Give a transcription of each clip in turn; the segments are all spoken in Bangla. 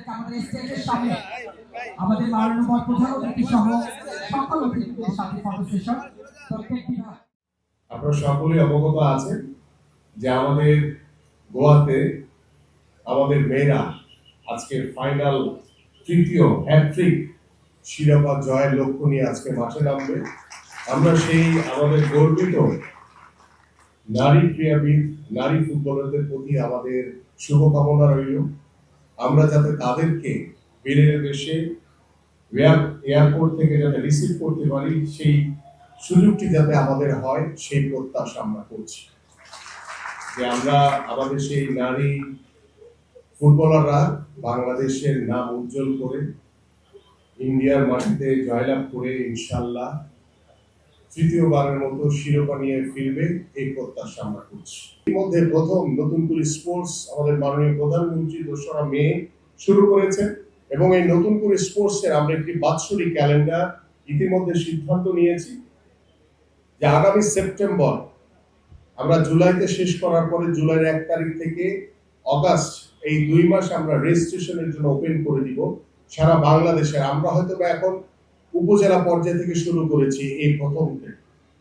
আপনাদেরকে আমাদের স্টেজের সামনে আমাদের মাননীয় প্রধান অতিথি সহ সকল অতিথিদের সাথে ফটো সেশন প্রত্যেকটি। আপনারা সকলেই অবগত আছেন যে আমাদের গোয়াতে আমাদের মেয়েরা আজকে ফাইনাল তৃতীয় হ্যাট্রিক শিরোপা জয়ের লক্ষ্য নিয়ে আজকে মাঠে নামবে। আমরা সেই আমাদের গর্বিত নারী ক্রীড়াবিদ নারী ফুটবলারদের প্রতি আমাদের শুভকামনা রইল। আমরা যাতে তাদেরকে বেরের দেশে এয়ারপোর্ট থেকে যাতে রিসিভ করতে পারি সেই সুযোগটি যাতে আমাদের হয় সেই প্রত্যাশা আমরা করছি যে আমরা আমাদের সেই নারী ফুটবলাররা বাংলাদেশের নাম উজ্জ্বল করে ইন্ডিয়ার মাটিতে জয়লাভ করে ইনশাল্লাহ তৃতীয়বারের মতো শিরোপা নিয়ে ফিরবে এই প্রত্যাশা আমরা করছি। এর মধ্যে প্রথম নতুন করে স্পোর্টস আমাদের মাননীয় প্রধানমন্ত্রী 2রা মে শুরু করেছেন এবং এই নতুন করে স্পোর্টসের আমরা একটি বাৎসরিক ক্যালেন্ডার ইতিমধ্যে সিদ্ধান্ত নিয়েছি যে আগামী সেপ্টেম্বর আমরা জুলাইতে শেষ করার পরে জুলাইয়ের 1 তারিখ থেকে অগাস্ট এই 2 মাস আমরা রেজিস্ট্রেশনের জন্য ওপেন করে দিব সারা বাংলাদেশে। আমরা হয়তো এখন উপজেলা পর্যায় থেকে শুরু করেছি এই প্রথম,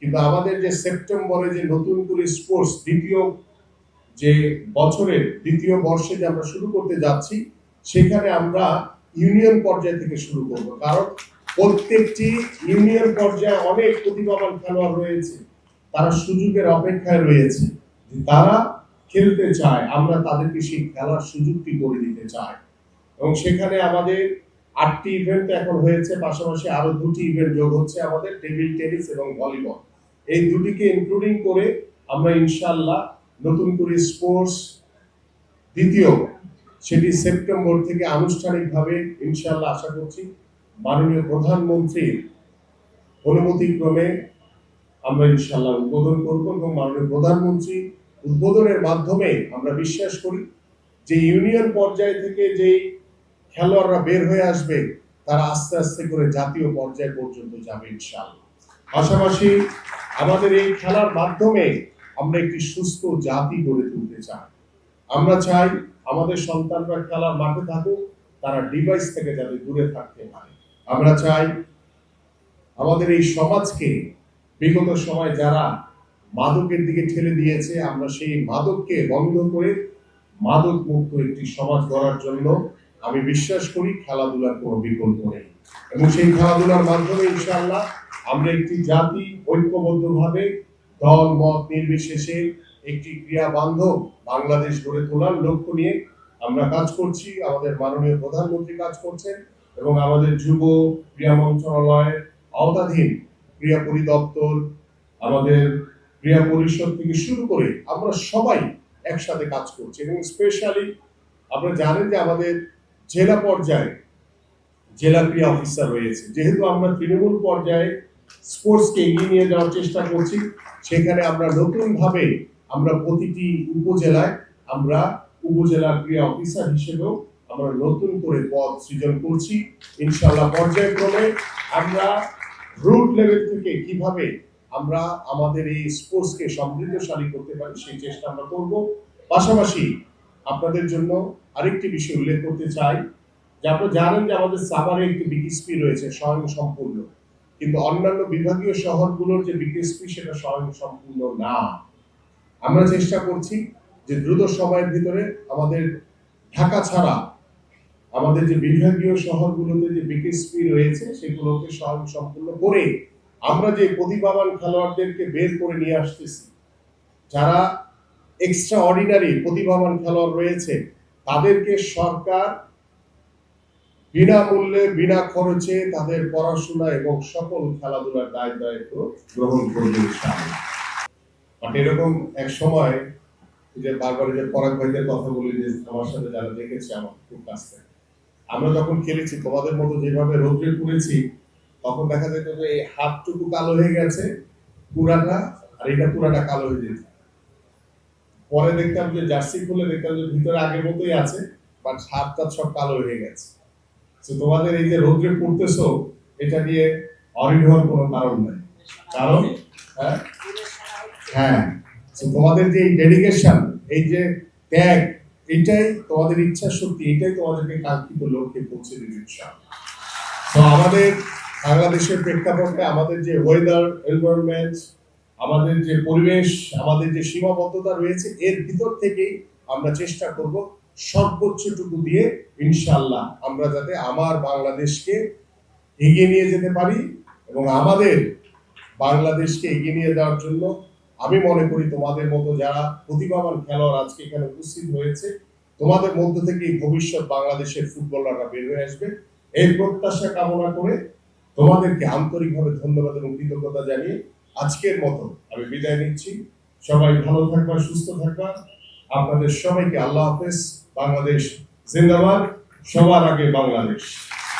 কিন্তু আমাদের যে সেপ্টেম্বরে যে নতুন করে স্পোর্টস দ্বিতীয় যে বছরের দ্বিতীয় বর্ষে যে আমরা শুরু করতে যাচ্ছি সেখানে আমরা ইউনিয়ন পর্যায় থেকে শুরু করব, কারণ প্রত্যেকটি ইউনিয়ন পর্যায়ে অনেক প্রতিভাবান খেলোয়াড় রয়েছে, তারা সুযোগের অপেক্ষায় রয়েছে, তারা খেলতে চায়, আমরা তাদেরকে সেই খেলার সুযোগটি করে দিতে চাই। এবং সেখানে আমাদের 8টি ইভেন্ট এখন হয়েছে, পাশাপাশি আরো 2টি ইভেন্ট যোগ হচ্ছে, আমাদের টেবিল টেনিস এবং ভলিবল, এই দুটিকে ইনক্লুডিং করে আমরা ইনশাআল্লাহ নতুন করে স্পোর্টস দ্বিতীয় সেটি সেপ্টেম্বর থেকে আনুষ্ঠানিকভাবে ইনশাআল্লাহ আশা করছি মাননীয় প্রধানমন্ত্রীর অনুমতিক্রমে আমরা ইনশাআল্লাহ উদ্বোধন করব এবং মাননীয় প্রধানমন্ত্রী উদ্বোধনের মাধ্যমে আমরা বিশ্বাস করি যে ইউনিয়ন পর্যায় থেকে যেই খেলোয়াড়রা বের হয়ে আসবে তারা আস্তে আস্তে করে জাতীয় পর্যায় পর্যন্ত যাবে ইনশাআল্লাহ। পাশাপাশি আমাদের এই খেলার মাধ্যমে আমরা একটি সুস্থ জাতি গড়ে তুলতে চাই। আমরা চাই আমাদের সন্তানরা খেলার মাঠে থাকুক, তারা ডিভাইস থেকে যাতে দূরে থাকতে পারে। আমরা চাই আমাদের এই সমাজকে বিগত সময় যারা মাদকের দিকে ঠেলে দিয়েছে আমরা সেই মাদককে বন্ধ করে মাদক মুক্ত একটি সমাজ গড়ার জন্য আমি বিশ্বাস করি খেলাধুলার কোনো বিকল্প নেই এবং সেই খেলাধুলার মাধ্যমে ইনশাআল্লাহ আমরা একটি জাতি ঐক্যবদ্ধভাবে দল মত নির্বিশেষে একটি ক্রিয়া বান্ধব বাংলাদেশ গড়ে তোলার লক্ষ্য নিয়ে আমরা কাজ করছি। আমাদের মাননীয় প্রধানমন্ত্রী কাজ করছেন এবং আমাদের যুব ক্রীড়া মন্ত্রণালয়ের আওতাধীন ক্রীড়া পরিদপ্তর, আমাদের ক্রীড়া পরিষদ থেকে শুরু করে আমরা সবাই একসাথে কাজ করছি এবং স্পেশালি আপনারা জানেন যে আমাদের জেলা পর্যায়ে জেলা ক্রীড়া অফিসার রয়েছে। যেহেতু আমরা তৃণমূল পর্যায়ে স্পোর্টসকে এগিয়ে নিয়ে যাওয়ার চেষ্টা করছি, সেখানে আমরা নতুনভাবে আমরা প্রতিটি উপজেলায় আমরা উপজেলা ক্রীড়া অফিসার হিসেবেও আমরা নতুন করে পদ সৃজন করছি। ইনশাআল্লাহ পর্যায়ক্রমে আমরা রুট লেভেল থেকে কিভাবে আমরা আমাদের এই স্পোর্টসকে সমৃদ্ধশালী করতে পারি সেই চেষ্টা আমরা করব। পাশাপাশি আপনাদের জন্য আরেকটি বিষয় উল্লেখ করতে চাই যে আপনারা জানেন যে আমাদের সাভারে একটি বিকেএসপি রয়েছে স্বয়ং সম্পূর্ণ, কিন্তু অন্যান্য বিভাগীয় শহরগুলোর যে বিকেএসপি সেটা স্বয়ং সম্পূর্ণ না। আমরা চেষ্টা করছি যে দ্রুত সময়ের ভিতরে আমাদের ঢাকা ছাড়া আমাদের যে বিভাগীয় শহরগুলোতে যে বিকেএসপি রয়েছে সেগুলোকে স্বয়ং সম্পূর্ণ করে আমরা যে প্রতিভাবান খেলোয়াড়দেরকে বের করে নিয়ে আসতেছি, যারা এক্সট্রা অর্ডিনারি প্রতিভাবান খেলোয়াড় রয়েছে তাদেরকে সরকার বিনামূল্যে বিনা খরচে তাদের পড়াশোনা এবং সকল খেলাধুলার দায়িত্ব গ্রহণ করবে ইনশাআল্লাহ। বাট এরকম এক সময় যে বারবার যে পরাগ ভাইদের কথা বলি যে আমার সাথে যারা দেখেছে আমার খুব কাছ থেকে, আমরা যখন খেলেছি তোমাদের মতো যেভাবে রৌদ্রে পুড়েছি তখন দেখা যেত যে এই হাতটুকু কালো হয়ে গেছে পুরাটা আর এটা পুরাটা কালো হয়ে যেত। পরে দেখতাম যে জার্সি খুলে দেখতাম যে ভিতরে আগের মতোই আছে, বাট হাতটা সব কালো হয়ে গেছে। তো তোমাদের এই যে রৌদ্রে পড়তেছো এটা নিয়ে অরিড হওয়ার কোনো কারণ নাই, কারণ হ্যাঁ তোমাদের যে ডেডিকেশন, এই যে ত্যাগ, এটাই তোমাদের ইচ্ছা শক্তি, এটাই তোমাদেরকে কাঙ্ক্ষিত লক্ষ্যে পৌঁছে দেবে ইনশাআল্লাহ। তো আমাদের বাংলাদেশের প্রেক্ষাপটে আমাদের যে ওয়েদার এনভায়রনমেন্ট, আমাদের যে পরিবেশ, আমাদের যে সীমাবদ্ধতা রয়েছে, এর ভিতর থেকেই আমরা চেষ্টা করব সর্বোচ্চটুকু দিয়ে ইনশাআল্লাহ আমরা যাতে আমার বাংলাদেশকে এগিয়ে নিয়ে যেতে পারি। এবং আমাদের বাংলাদেশকে এগিয়ে নিয়ে যাওয়ার জন্য আমি মনে করি তোমাদের মতো যারা প্রতিভাবান খেলোয়াড় আজকে এখানে উপস্থিত হয়েছে, তোমাদের মধ্য থেকেই ভবিষ্যৎ বাংলাদেশের ফুটবলাররা বের হয়ে আসবে। এই প্রত্যাশা কামনা করে তোমাদেরকে আন্তরিকভাবে ধন্যবাদ এবং কৃতজ্ঞতা জানিয়ে আজকের মতো আমি বিদায় নিচ্ছি। সবাই ভালো থাকবা, সুস্থ থাকবা। আপনাদের সবাইকে আল্লাহ হাফেজ। বাংলাদেশ জিন্দাবাদ, সবার আগে বাংলাদেশ।